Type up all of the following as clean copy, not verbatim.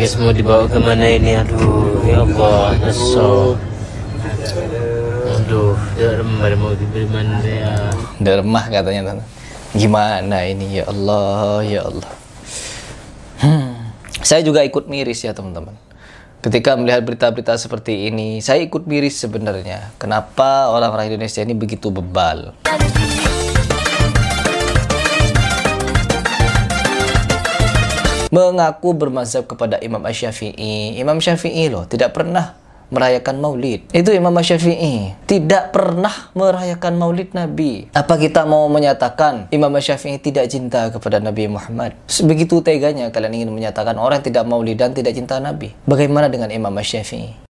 podcast mau dibawa kemana ini? Aduh, ya Allah, nyesel. Aduh, remah mau diberi mana ya? Remah katanya tante. Gimana ini ya Allah, ya Allah. Saya juga ikut miris ya teman-teman. Ketika melihat berita-berita seperti ini, saya ikut miris sebenarnya. Kenapa orang-orang Indonesia ini begitu bebal? Mengaku bermazhab kepada Imam Asy-Syafi'i. Imam Syafi'i loh tidak pernah merayakan maulid. Itu Imam Asy-Syafi'i tidak pernah merayakan maulid Nabi. Apa kita mau menyatakan Imam Asy-Syafi'i tidak cinta kepada Nabi Muhammad? Begitu teganya kalian ingin menyatakan orang tidak maulid dan tidak cinta Nabi. Bagaimana dengan Imam Asy-Syafi'i?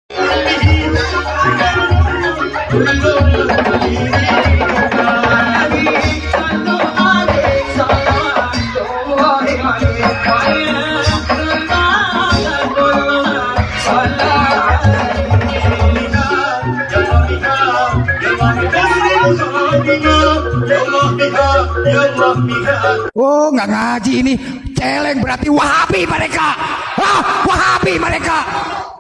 Oh, nggak ngaji ini. Celeng berarti Wahabi mereka. Wahabi mereka.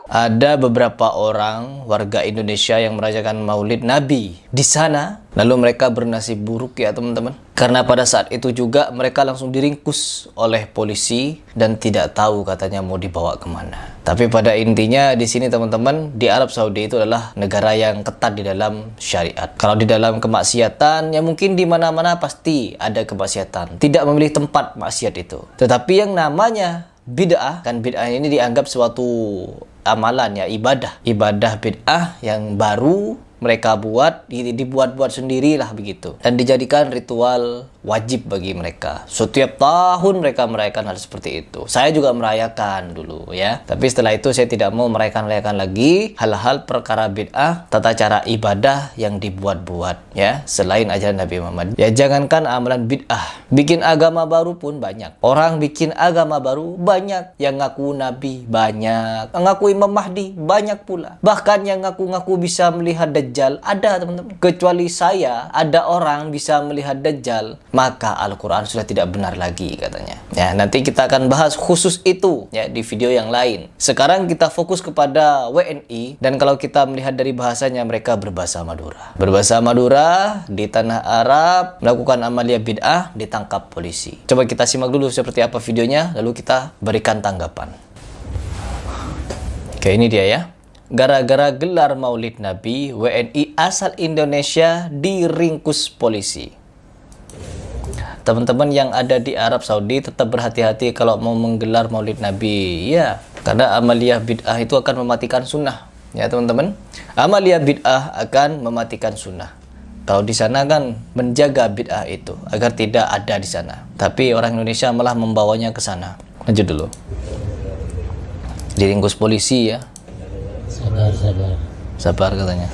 Ada beberapa orang warga Indonesia yang merayakan Maulid Nabi di sana, lalu mereka bernasib buruk ya teman-teman. Karena pada saat itu juga mereka langsung diringkus oleh polisi dan tidak tahu katanya mau dibawa kemana. Tapi pada intinya di sini teman-teman, di Arab Saudi itu adalah negara yang ketat di dalam syariat. Kalau di dalam kemaksiatan, ya mungkin di mana-mana pasti ada kemaksiatan. Tidak memilih tempat maksiat itu. Tetapi yang namanya bid'ah, kan bid'ah ini dianggap suatu amalan ya, ibadah bid'ah yang baru mereka buat, dibuat-buat sendirilah begitu, dan dijadikan ritual wajib bagi mereka. Setiap tahun mereka merayakan hal seperti itu. Saya juga merayakan dulu ya, tapi setelah itu saya tidak mau merayakan lagi hal-hal perkara bid'ah, tata cara ibadah yang dibuat-buat ya, selain ajaran Nabi Muhammad. Ya jangankan amalan bid'ah, bikin agama baru pun banyak. Orang bikin agama baru banyak, yang ngaku Nabi banyak, ngaku Imam Mahdi banyak pula. Bahkan yang ngaku-ngaku bisa melihat Dajjal ada teman-teman. Kecuali saya, ada orang bisa melihat Dajjal, maka Al-Quran sudah tidak benar lagi katanya. Ya, nanti kita akan bahas khusus itu ya di video yang lain. Sekarang kita fokus kepada WNI, dan kalau kita melihat dari bahasanya, mereka berbahasa Madura. Berbahasa Madura di tanah Arab, melakukan amalia bid'ah, ditangkap polisi. Coba kita simak dulu seperti apa videonya, lalu kita berikan tanggapan. Oke, ini dia ya. Gara-gara gelar Maulid Nabi, WNI asal Indonesia diringkus polisi. Teman-teman yang ada di Arab Saudi tetap berhati-hati kalau mau menggelar Maulid Nabi ya, karena amaliyah bid'ah itu akan mematikan sunnah ya teman-teman. Amaliyah bid'ah akan mematikan sunnah. Kalau di sana kan menjaga bid'ah itu agar tidak ada di sana, tapi orang Indonesia malah membawanya ke sana. Lanjut dulu. Diringkus polisi ya. Sabar katanya.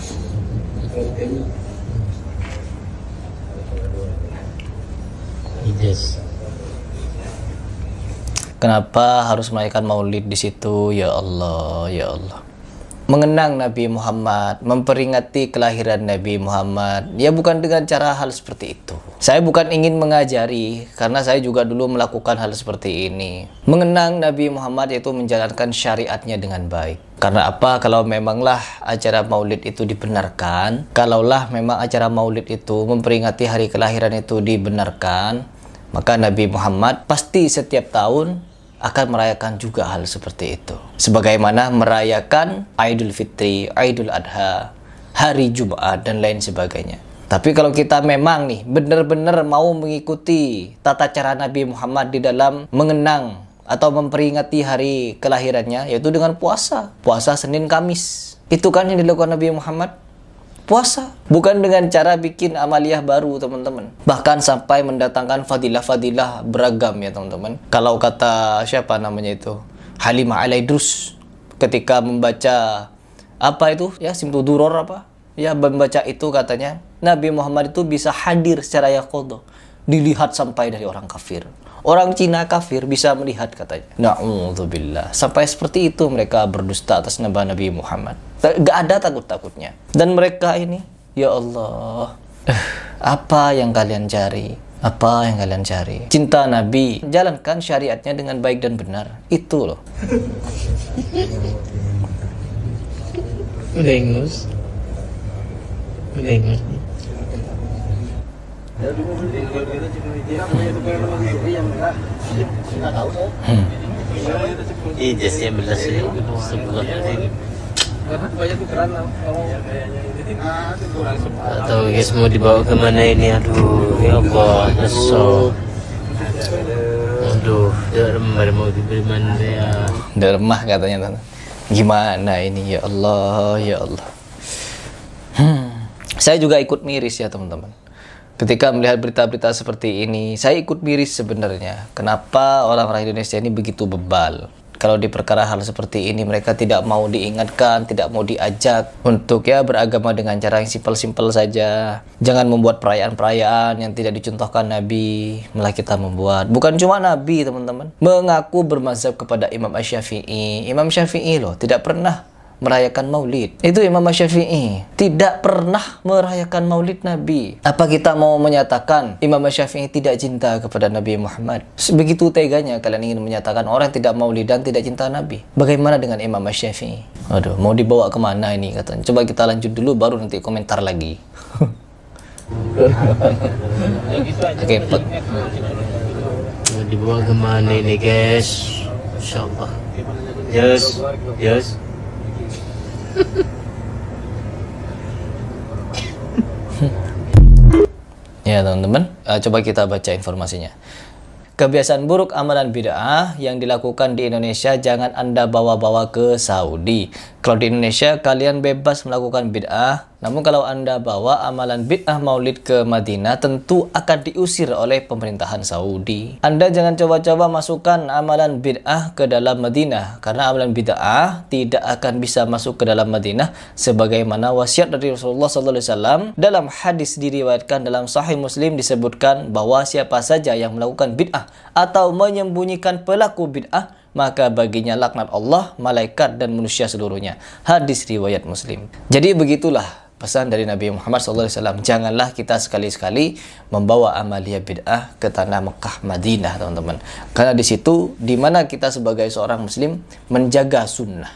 Kenapa harus merayakan maulid di situ? Ya Allah, ya Allah. Mengenang Nabi Muhammad, memperingati kelahiran Nabi Muhammad, ya bukan dengan cara hal seperti itu. Saya bukan ingin mengajari, karena saya juga dulu melakukan hal seperti ini. Mengenang Nabi Muhammad yaitu menjalankan syariatnya dengan baik. Karena apa? Kalau memanglah acara maulid itu dibenarkan, kalaulah memang acara maulid itu memperingati hari kelahiran itu dibenarkan, maka Nabi Muhammad pasti setiap tahun akan merayakan juga hal seperti itu. Sebagaimana merayakan Idul Fitri, Idul Adha, hari Jumat, dan lain sebagainya. Tapi kalau kita memang nih benar-benar mau mengikuti tata cara Nabi Muhammad di dalam mengenang atau memperingati hari kelahirannya, yaitu dengan puasa. Puasa Senin Kamis. Itu kan yang dilakukan Nabi Muhammad. Puasa. Bukan dengan cara bikin amaliyah baru teman-teman. Bahkan sampai mendatangkan fadilah-fadilah beragam ya teman-teman. Kalau kata siapa namanya itu, Halimah Al-Aidrus, ketika membaca apa itu ya, Simtu Duror apa ya, membaca itu katanya Nabi Muhammad itu bisa hadir secara yaqadha, dilihat sampai dari orang kafir. Orang Cina kafir bisa melihat katanya. Na'udzubillah. Sampai seperti itu mereka berdusta atas nama Nabi Muhammad. Gak ada takut-takutnya. Dan mereka ini, ya Allah, apa yang kalian cari? Apa yang kalian cari? Cinta Nabi. Jalankan syariatnya dengan baik dan benar. Itu loh. Udah ingus. Ijaznya belas ya. Sebelah ini. Atau guys mau dibawa kemana ini? Aduh, ya Allah, nyesel. Aduh, darmah mau diberi mana ya? Darmah katanya tante. Gimana ini ya Allah, ya Allah. Saya juga ikut miris ya teman-teman. Ketika melihat berita-berita seperti ini, saya ikut miris sebenarnya. Kenapa orang-orang Indonesia ini begitu bebal? Kalau di perkara hal seperti ini mereka tidak mau diingatkan, tidak mau diajak untuk ya beragama dengan cara yang simpel-simpel saja. Jangan membuat perayaan-perayaan yang tidak dicontohkan Nabi, malah kita membuat. Bukan cuma Nabi teman-teman, mengaku bermazhab kepada Imam Asy-Syafi'i. Imam Syafi'i loh tidak pernah merayakan maulid. Itu Imam Asy-Syafi'i tidak pernah merayakan maulid Nabi. Apa kita mau menyatakan Imam Asy-Syafi'i tidak cinta kepada Nabi Muhammad? Begitu teganya kalian ingin menyatakan orang tidak maulid dan tidak cinta Nabi. Bagaimana dengan Imam Asy-Syafi'i? Aduh, mau dibawa kemana ini katanya? Coba kita lanjut dulu baru nanti komentar lagi. Oke, Mau dibawa kemana ini guys? Insyaallah. Yes. Ya teman-teman, coba kita baca informasinya. Kebiasaan buruk amalan bid'ah yang dilakukan di Indonesia jangan Anda bawa-bawa ke Saudi. Kalau di Indonesia kalian bebas melakukan bid'ah, namun kalau Anda bawa amalan bid'ah maulid ke Madinah tentu akan diusir oleh pemerintahan Saudi. Anda jangan coba-coba masukkan amalan bid'ah ke dalam Madinah, karena amalan bid'ah tidak akan bisa masuk ke dalam Madinah sebagaimana wasiat dari Rasulullah SAW. Dalam hadis diriwayatkan dalam Sahih Muslim disebutkan bahwa siapa saja yang melakukan bid'ah atau menyembunyikan pelaku bid'ah, maka baginya laknat Allah, malaikat, dan manusia seluruhnya. Hadis riwayat Muslim. Jadi begitulah pesan dari Nabi Muhammad SAW. Janganlah kita sekali-sekali membawa amalia bid'ah ke tanah Mekah, Madinah, teman-teman. Karena di situ, di mana kita sebagai seorang Muslim menjaga sunnah.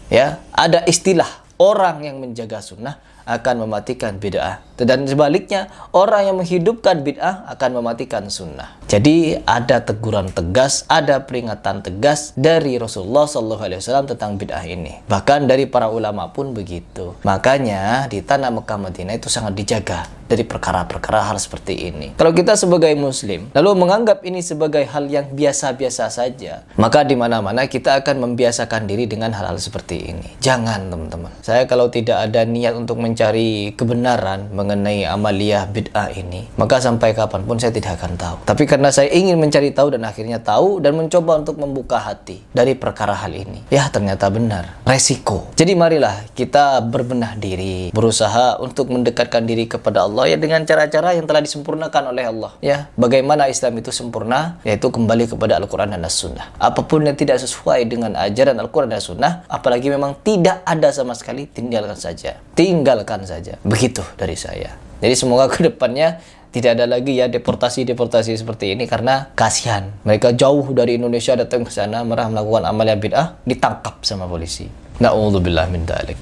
Ya, ada istilah orang yang menjaga sunnah akan mematikan bid'ah. Dan sebaliknya, orang yang menghidupkan bid'ah akan mematikan sunnah. Jadi ada teguran tegas, ada peringatan tegas dari Rasulullah SAW tentang bid'ah ini. Bahkan dari para ulama pun begitu. Makanya di tanah Mekah Madinah itu sangat dijaga dari perkara-perkara hal seperti ini. Kalau kita sebagai Muslim lalu menganggap ini sebagai hal yang biasa-biasa saja, maka di mana-mana kita akan membiasakan diri dengan hal-hal seperti ini. Jangan teman-teman. Saya kalau tidak ada niat untuk mencari kebenaran mengenai amaliyah bid'ah ini, maka sampai kapanpun saya tidak akan tahu. Tapi karena saya ingin mencari tahu dan akhirnya tahu dan mencoba untuk membuka hati dari perkara hal ini, ya ternyata benar, resiko. Jadi marilah kita berbenah diri, berusaha untuk mendekatkan diri kepada Allah ya dengan cara-cara yang telah disempurnakan oleh Allah. Ya, bagaimana Islam itu sempurna? Yaitu kembali kepada Al-Quran dan As-Sunnah. Apapun yang tidak sesuai dengan ajaran Al-Quran dan As-Sunnah, apalagi memang tidak ada sama sekali, tinggalkan saja. Tinggalkan saja. Begitu dari saya. Jadi semoga ke depannya tidak ada lagi ya deportasi-deportasi seperti ini, karena kasihan. Mereka jauh dari Indonesia datang ke sana, merah melakukan amalia bid'ah, ditangkap sama polisi. Na'udzubillah min dzalik.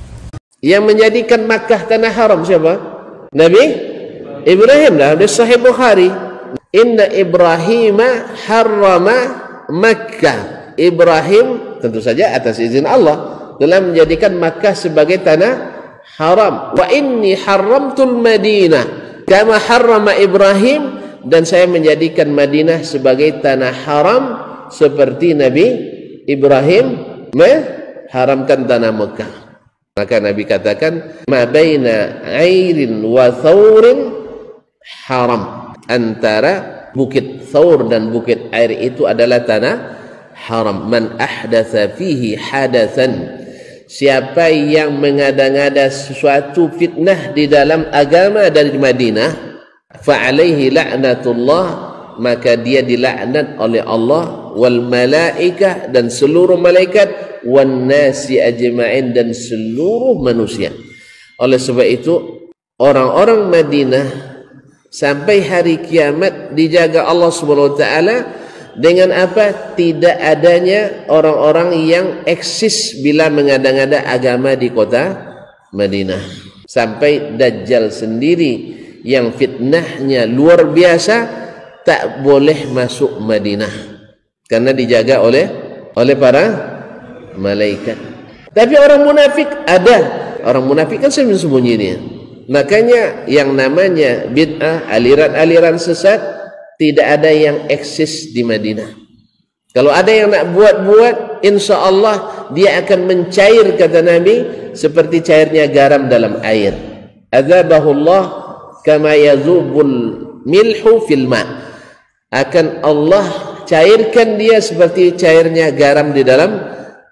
Yang menjadikan Makkah tanah haram siapa? Nabi Ibrahim lah. Di Sahih Bukhari, Inna Ibrahim harrama Makkah. Ibrahim tentu saja atas izin Allah telah menjadikan Makkah sebagai tanah haram. Wa inni haramtul Madinah kama harrama Ibrahim, dan saya menjadikan Madinah sebagai tanah haram seperti Nabi Ibrahim mengharamkan tanah Mekah. Maka Nabi katakan, ma baina airin wa thawrin haram. Antara bukit Thawr dan bukit Air itu adalah tanah haram. Man ahdatsa fihi hadatsan, siapa yang mengada-ngada sesuatu fitnah di dalam agama dari Madinah, fa'alaihi la'natullah, maka dia dilaknat oleh Allah, wal malaikah, dan seluruh malaikat, wan nasi ajma'in, dan seluruh manusia. Oleh sebab itu orang-orang Madinah sampai hari kiamat dijaga Allah Subhanahu wa taala dengan apa? Tidak adanya orang-orang yang eksis bila mengada-ngada agama di kota Madinah. Sampai Dajjal sendiri yang fitnahnya luar biasa tak boleh masuk Madinah karena dijaga oleh para malaikat. Tapi orang munafik ada. Orang munafik kan sembunyi dia. Makanya yang namanya bid'ah, aliran-aliran sesat tidak ada yang eksis di Madinah. Kalau ada yang nak buat-buat, insya Allah dia akan mencair, kata Nabi, seperti cairnya garam dalam air. Adzabahullah kama yazubul milhu fil ma. Akan Allah cairkan dia seperti cairnya garam di dalam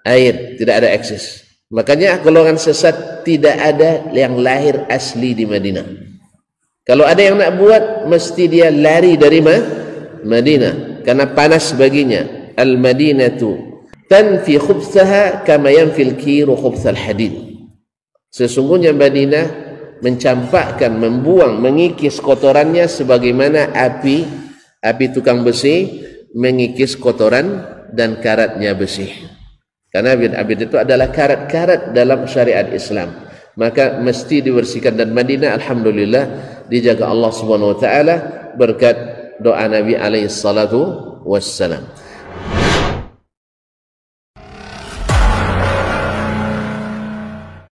air, tidak ada eksis. Makanya golongan sesat tidak ada yang lahir asli di Madinah. Kalau ada yang nak buat, mesti dia lari dari Madinah karena panas baginya. Al-Madinatu tanfi khubthaha kama yanfil kiru khubthal hadid. Sesungguhnya Madinah mencampakkan, membuang, mengikis kotorannya sebagaimana api tukang besi mengikis kotoran dan karatnya besi. Karena abid itu adalah karat-karat dalam syariat Islam, maka mesti dibersihkan. Dan Madinah alhamdulillah dijaga Allah Subhanahu wa taala berkat doa Nabi alaihi salatu wassalam.